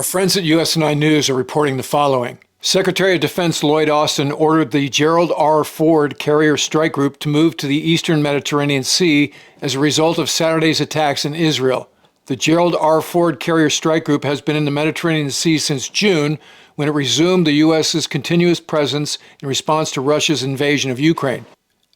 Our friends at USNI News are reporting the following. Secretary of Defense Lloyd Austin ordered the Gerald R. Ford Carrier Strike Group to move to the eastern Mediterranean Sea as a result of Saturday's attacks in Israel. The Gerald R. Ford Carrier Strike Group has been in the Mediterranean Sea since June, when it resumed the U.S.'s continuous presence in response to Russia's invasion of Ukraine.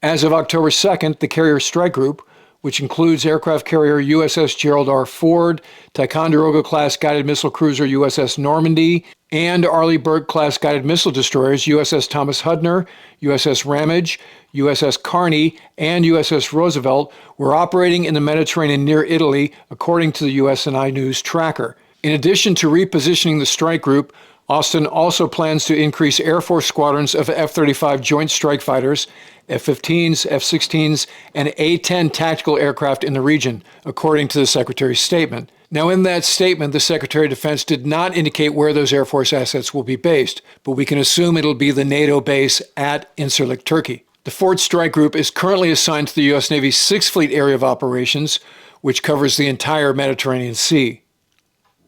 As of October 2nd, the Carrier Strike Group, which includes aircraft carrier USS Gerald R. Ford, Ticonderoga-class guided missile cruiser USS Normandy, and Arleigh Burke-class guided missile destroyers USS Thomas Hudner, USS Ramage, USS Carney, and USS Roosevelt, were operating in the Mediterranean near Italy, according to the USNI News tracker. In addition to repositioning the strike group, Austin also plans to increase Air Force squadrons of F-35 Joint Strike Fighters, F-15s, F-16s, and A-10 tactical aircraft in the region, according to the Secretary's statement. Now, in that statement, the Secretary of Defense did not indicate where those Air Force assets will be based, but we can assume it'll be the NATO base at Incirlik, Turkey. The Ford Strike Group is currently assigned to the U.S. Navy's 6th Fleet Area of Operations, which covers the entire Mediterranean Sea.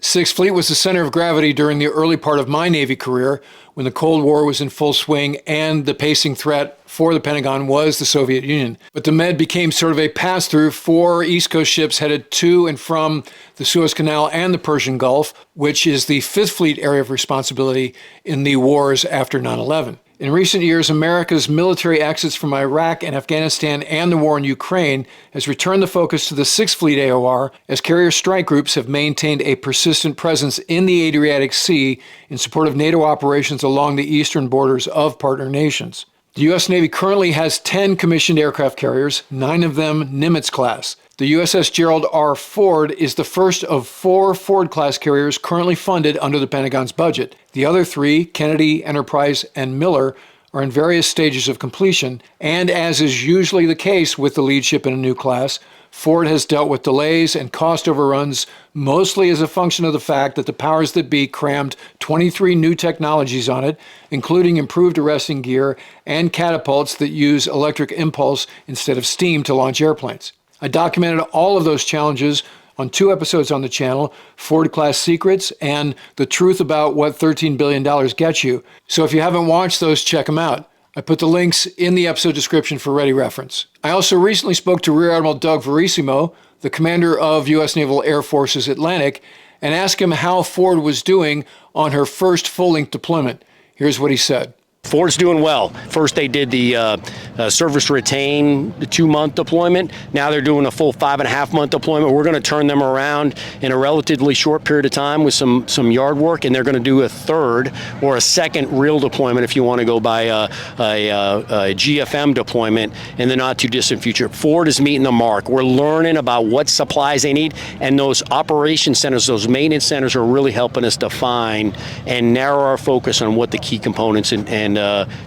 6th Fleet was the center of gravity during the early part of my Navy career, when the Cold War was in full swing and the pacing threat for the Pentagon was the Soviet Union. But the Med became sort of a pass-through for East Coast ships headed to and from the Suez Canal and the Persian Gulf, which is the 5th Fleet area of responsibility in the wars after 9/11. In recent years, America's military exits from Iraq and Afghanistan and the war in Ukraine has returned the focus to the 6th Fleet AOR, as carrier strike groups have maintained a persistent presence in the Adriatic Sea in support of NATO operations along the eastern borders of partner nations. The U.S. Navy currently has 10 commissioned aircraft carriers, 9 of them Nimitz class. The USS Gerald R. Ford is the first of 4 Ford-class carriers currently funded under the Pentagon's budget. The other 3, Kennedy, Enterprise, and Miller, are in various stages of completion, and as is usually the case with the lead ship in a new class, Ford has dealt with delays and cost overruns mostly as a function of the fact that the powers that be crammed 23 new technologies on it, including improved arresting gear and catapults that use electric impulse instead of steam to launch airplanes. I documented all of those challenges on 2 episodes on the channel, Ford Class Secrets and The Truth About What $13 Billion Gets You. So if you haven't watched those, check them out. I put the links in the episode description for ready reference. I also recently spoke to Rear Admiral Doug Verissimo, the commander of U.S. Naval Air Force's Atlantic, and asked him how Ford was doing on her first full-length deployment. Here's what he said. Ford's doing well. First they did the service retain, the 2-month deployment. Now they're doing a full 5.5-month deployment. We're going to turn them around in a relatively short period of time with some yard work, and they're going to do a third or a second real deployment, if you want to go by a GFM deployment in the not too distant future. Ford is meeting the mark. We're learning about what supplies they need, and those operation centers, those maintenance centers, are really helping us define and narrow our focus on what the key components and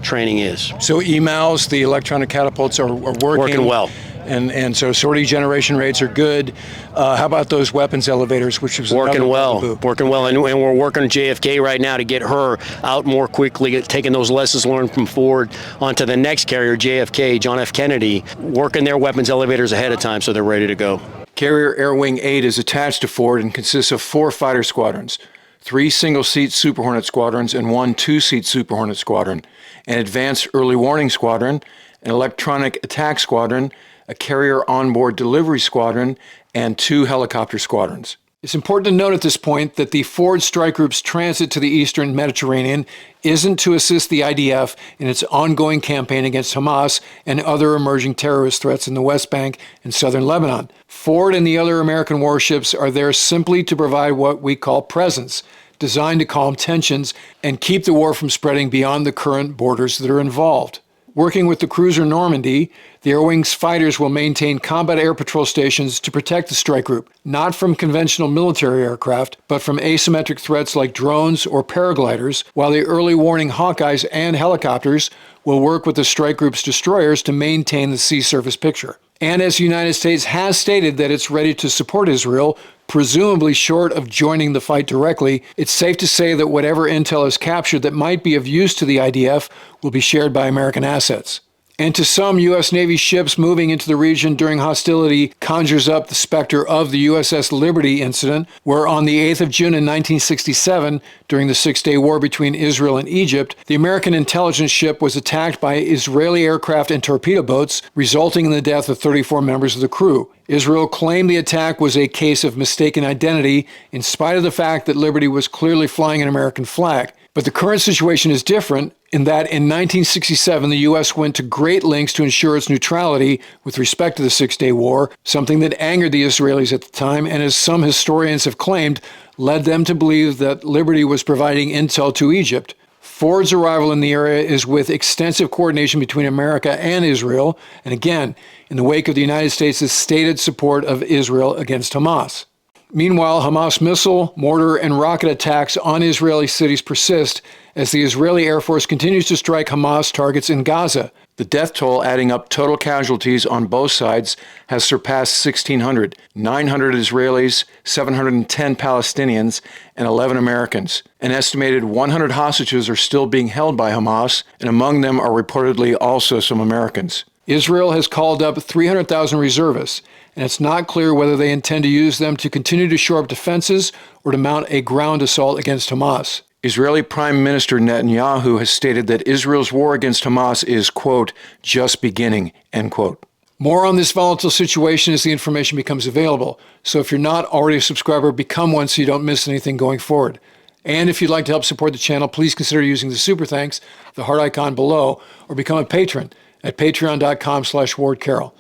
training is. So EMALs, the electronic catapults, are working well. And so sortie generation rates are good. How about those weapons elevators, which was working well, and we're working on JFK right now to get her out more quickly, taking those lessons learned from Ford onto the next carrier, JFK, John F. Kennedy, working their weapons elevators ahead of time so they're ready to go. Carrier Air Wing 8 is attached to Ford and consists of 4 fighter squadrons, 3 single-seat Super Hornet squadrons, and 1 2-seat Super Hornet squadron, an advanced early warning squadron, an electronic attack squadron, a carrier onboard delivery squadron, and 2 helicopter squadrons. It's important to note at this point that the Ford Strike Group's transit to the eastern Mediterranean isn't to assist the IDF in its ongoing campaign against Hamas and other emerging terrorist threats in the West Bank and southern Lebanon. Ford and the other American warships are there simply to provide what we call presence, designed to calm tensions and keep the war from spreading beyond the current borders that are involved. Working with the cruiser Normandy, the Air Wing's fighters will maintain combat air patrol stations to protect the strike group, not from conventional military aircraft, but from asymmetric threats like drones or paragliders, while the early warning Hawkeyes and helicopters will work with the strike group's destroyers to maintain the sea surface picture. And as the United States has stated that it's ready to support Israel, presumably short of joining the fight directly, it's safe to say that whatever intel is captured that might be of use to the IDF will be shared by American assets. And to some, U.S. Navy ships moving into the region during hostility conjures up the specter of the USS Liberty incident, where on the 8th of June in 1967, during the Six-Day War between Israel and Egypt, the American intelligence ship was attacked by Israeli aircraft and torpedo boats, resulting in the death of 34 members of the crew. Israel claimed the attack was a case of mistaken identity, in spite of the fact that Liberty was clearly flying an American flag. But the current situation is different in that in 1967, the U.S. went to great lengths to ensure its neutrality with respect to the Six-Day War, something that angered the Israelis at the time, and as some historians have claimed, led them to believe that Liberty was providing intel to Egypt. Ford's arrival in the area is with extensive coordination between America and Israel, and again, in the wake of the United States' stated support of Israel against Hamas. Meanwhile, Hamas missile, mortar, and rocket attacks on Israeli cities persist as the Israeli Air Force continues to strike Hamas targets in Gaza. The death toll, adding up total casualties on both sides, has surpassed 1,600, 900 Israelis, 710 Palestinians, and 11 Americans. An estimated 100 hostages are still being held by Hamas, and among them are reportedly also some Americans. Israel has called up 300,000 reservists, and it's not clear whether they intend to use them to continue to shore up defenses or to mount a ground assault against Hamas. Israeli Prime Minister Netanyahu has stated that Israel's war against Hamas is, quote, just beginning, end quote. More on this volatile situation as the information becomes available. So if you're not already a subscriber, become one so you don't miss anything going forward. And if you'd like to help support the channel, please consider using the super thanks, the heart icon below, or become a patron at patreon.com/wardcarroll.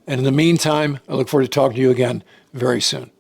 And in the meantime, I look forward to talking to you again very soon.